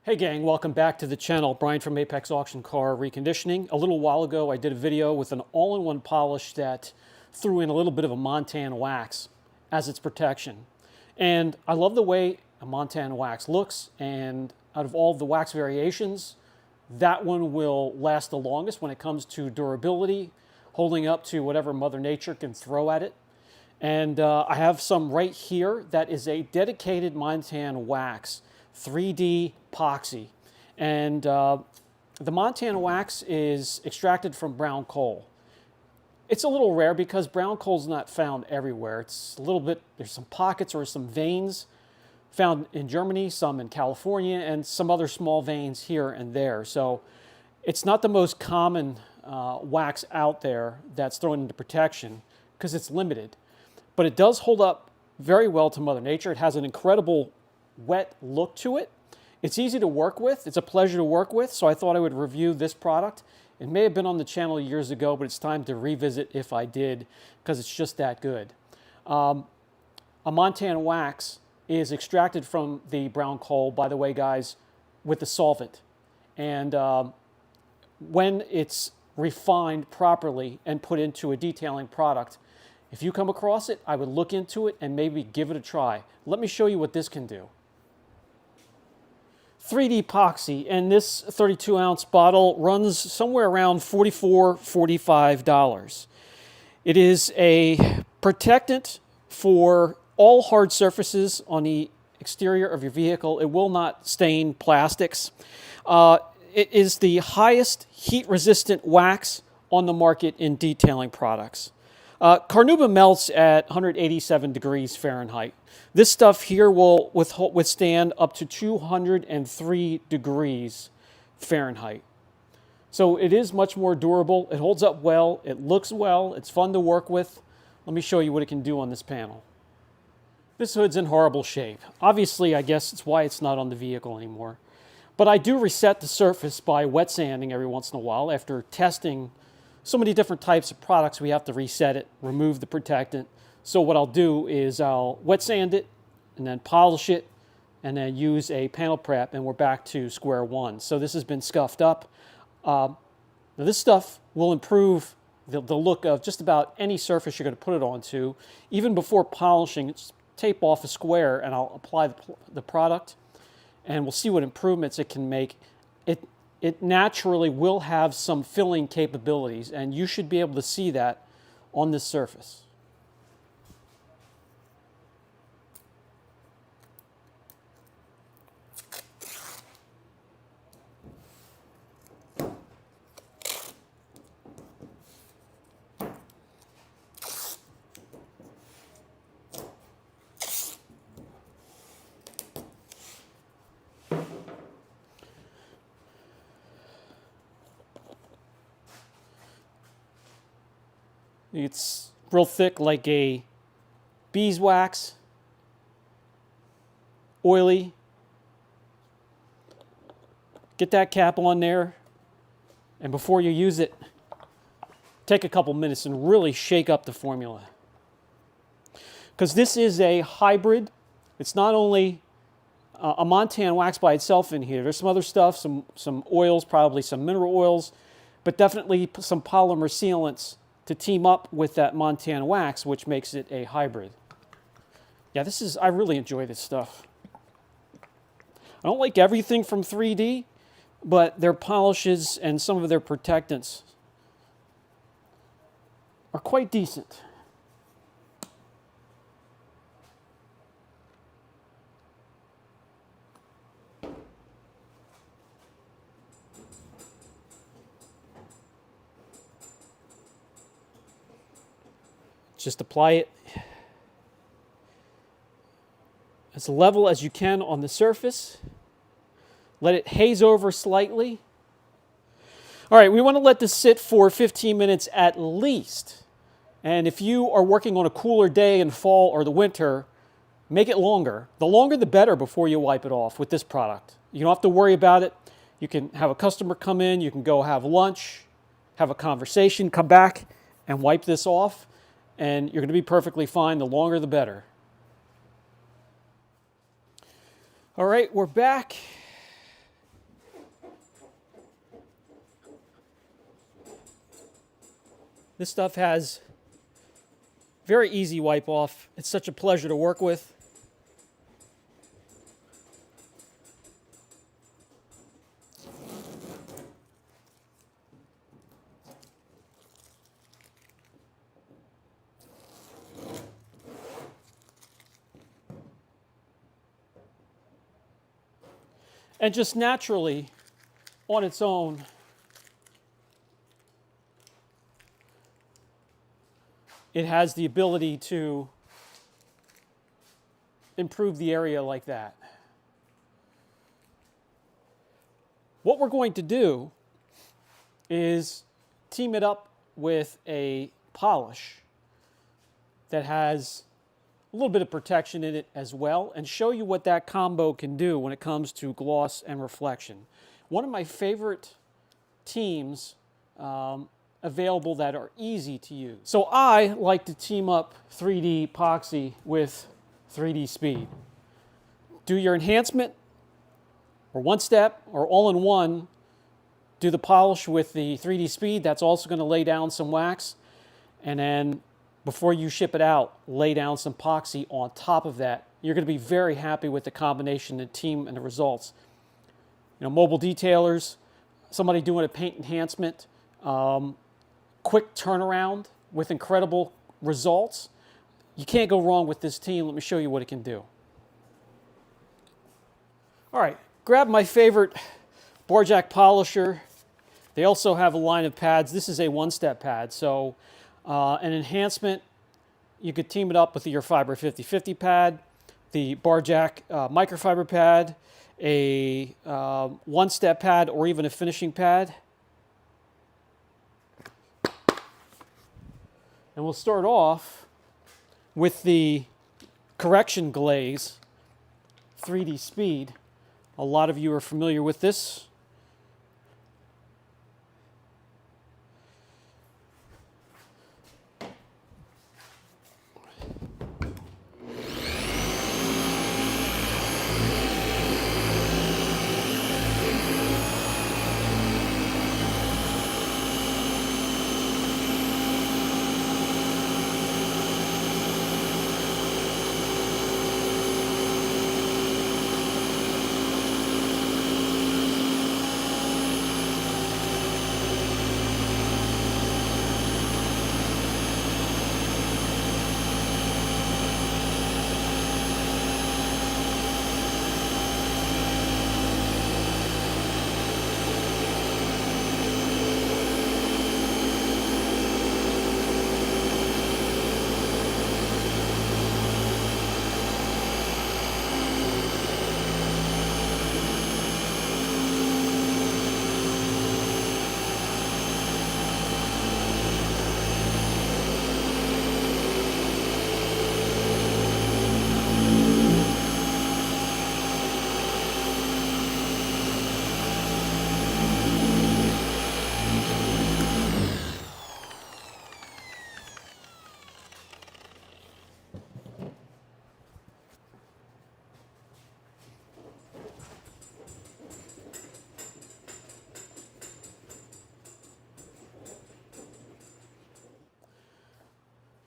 Hey gang, welcome back to the channel. Brian from Apex Auction Car Reconditioning. A little while ago I did a video with an all-in-one polish that threw in a little bit of a Montana wax as its protection. And I love the way a Montana wax looks, and out of all the wax variations, that one will last the longest when it comes to durability, holding up to whatever Mother Nature can throw at it. And I have some right here that is a dedicated Montana wax, 3D epoxy. And the Montana wax is extracted from brown coal. It's a little rare because brown coal is not found everywhere. It's a little bit, there's some pockets or some veins found in Germany, some in California, and some other small veins here and there. So it's not the most common wax out there that's thrown into protection because it's limited. But it does hold up very well to Mother Nature. It has an incredible wet look to it. It's easy to work with. It's a pleasure to work with, so I thought I would review this product. It may have been on the channel years ago, but it's time to revisit if I did, because it's just that good. A Montana wax is extracted from the brown coal, by the way, guys, with the solvent. And when it's refined properly and put into a detailing product, if you come across it, I would look into it and maybe give it a try. Let me show you what this can do. 3D epoxy, and this 32-ounce bottle runs somewhere around $44, $45. It is a protectant for all hard surfaces on the exterior of your vehicle. It will not stain plastics. It is the highest heat-resistant wax on the market in detailing products. Carnauba melts at 187 degrees Fahrenheit. This stuff here will withstand up to 203 degrees Fahrenheit. So it is much more durable. It holds up well. It looks well. It's fun to work with. Let me show you what it can do on this panel. This hood's in horrible shape. Obviously, I guess it's why it's not on the vehicle anymore. But I do reset the surface by wet sanding every once in a while. After testing so many different types of products, we have to reset it, remove the protectant. So what I'll do is I'll wet sand it and then polish it and then use a panel prep, and we're back to square one. So this has been scuffed up. Now this stuff will improve the look of just about any surface you're going to put it onto. Even before polishing, just tape off a square and I'll apply the product, and we'll see what improvements it can make. It naturally will have some filling capabilities, and you should be able to see that on this surface. It's real thick like a beeswax, oily. Get that cap on there, and before you use it, take a couple minutes and really shake up the formula. Because this is a hybrid. It's not only a Montana wax by itself in here. There's some other stuff, some oils, probably some mineral oils, but definitely some polymer sealants to team up with that Montana wax, which makes it a hybrid. Yeah, I really enjoy this stuff. I don't like everything from 3D, but their polishes and some of their protectants are quite decent. Just apply it as level as you can on the surface. Let it haze over slightly. All right, we want to let this sit for 15 minutes at least. And if you are working on a cooler day in fall or the winter, make it longer. The longer the better before you wipe it off with this product. You don't have to worry about it. You can have a customer come in, you can go have lunch, have a conversation, come back and wipe this off, and you're going to be perfectly fine. The longer the better. All right, we're back. This stuff has very easy wipe off. It's such a pleasure to work with. And just naturally, on its own, it has the ability to improve the area like that. What we're going to do is team it up with a polish that has a little bit of protection in it as well, and show you what that combo can do when it comes to gloss and reflection. One of my favorite teams available that are easy to use. So I like to team up 3D epoxy with 3D speed. Do your enhancement, or one step, or all in one. Do the polish with the 3D speed. That's also going to lay down some wax, and then before you ship it out, lay down some epoxy on top of that. You're going to be very happy with the combination, the team, and the results. You know, mobile detailers, somebody doing a paint enhancement, quick turnaround with incredible results. You can't go wrong with this team. Let me show you what it can do. All right, grab my favorite bar jack polisher. They also have a line of pads. This is a one-step pad, so an enhancement, you could team it up with your Fiber 50/50 pad, the bar jack microfiber pad, a one-step pad, or even a finishing pad. And we'll start off with the correction glaze 3D speed. A lot of you are familiar with this.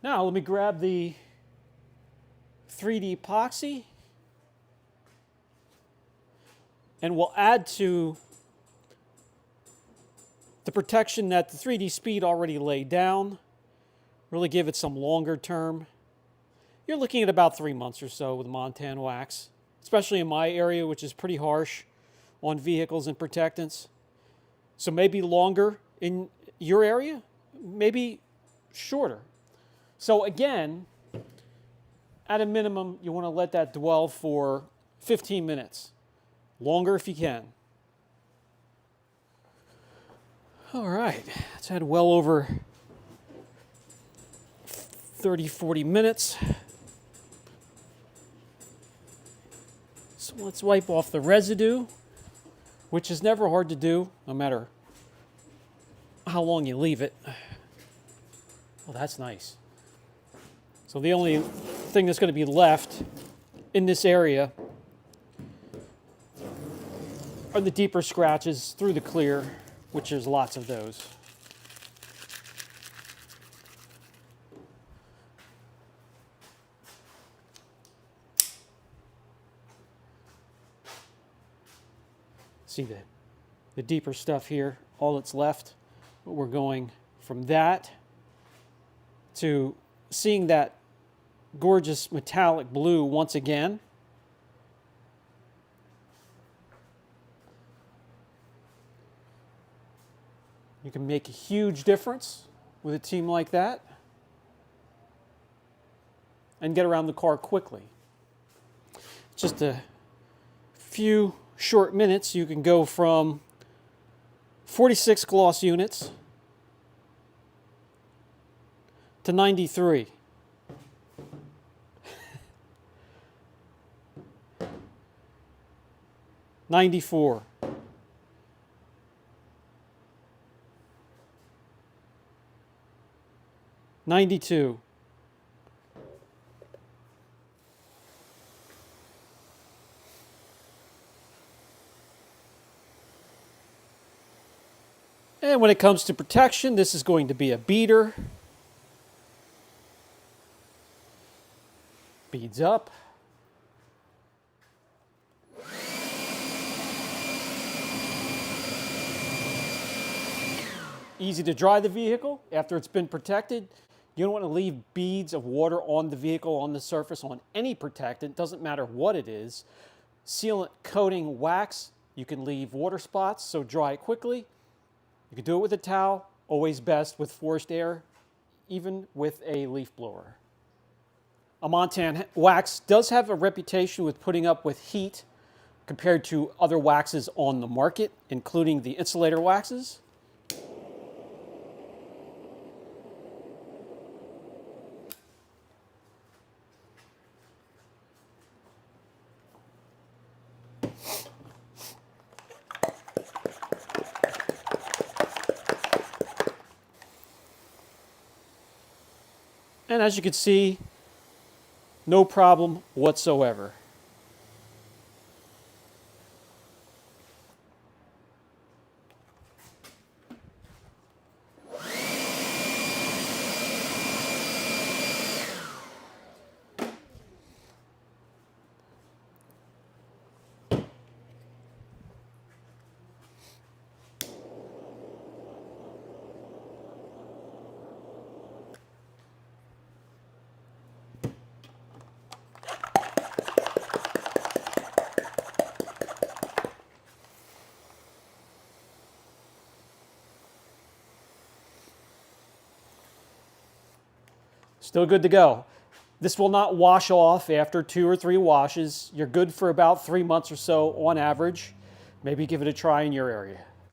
Now let me grab the 3D epoxy, and we'll add to the protection that the 3D speed already laid down. Really give it some longer term. You're looking at about 3 months or so with Montana wax, especially in my area, which is pretty harsh on vehicles and protectants. So maybe longer in your area, maybe shorter. So again, at a minimum, you want to let that dwell for 15 minutes. Longer if you can. All right, it's had well over 30, 40 minutes. So let's wipe off the residue, which is never hard to do, no matter how long you leave it. Well, that's nice. So the only thing that's going to be left in this area are the deeper scratches through the clear, which there's lots of those. See the deeper stuff here, all that's left. But we're going from that to seeing that gorgeous metallic blue once again. You can make a huge difference with a team like that and get around the car quickly. Just a few short minutes, you can go from 46 gloss units to 93. $94. $92. And when it comes to protection, this is going to be a beater. Beads up. Easy to dry the vehicle after it's been protected. You don't want to leave beads of water on the vehicle, on the surface, on any protectant. Doesn't matter what it is. Sealant coating wax, you can leave water spots, so dry it quickly. You can do it with a towel, always best with forced air, even with a leaf blower. A Montan wax does have a reputation with putting up with heat compared to other waxes on the market, including the insulator waxes. And as you can see, no problem whatsoever. Still good to go. This will not wash off after 2 or 3 washes. You're good for about 3 months or so on average. Maybe give it a try in your area.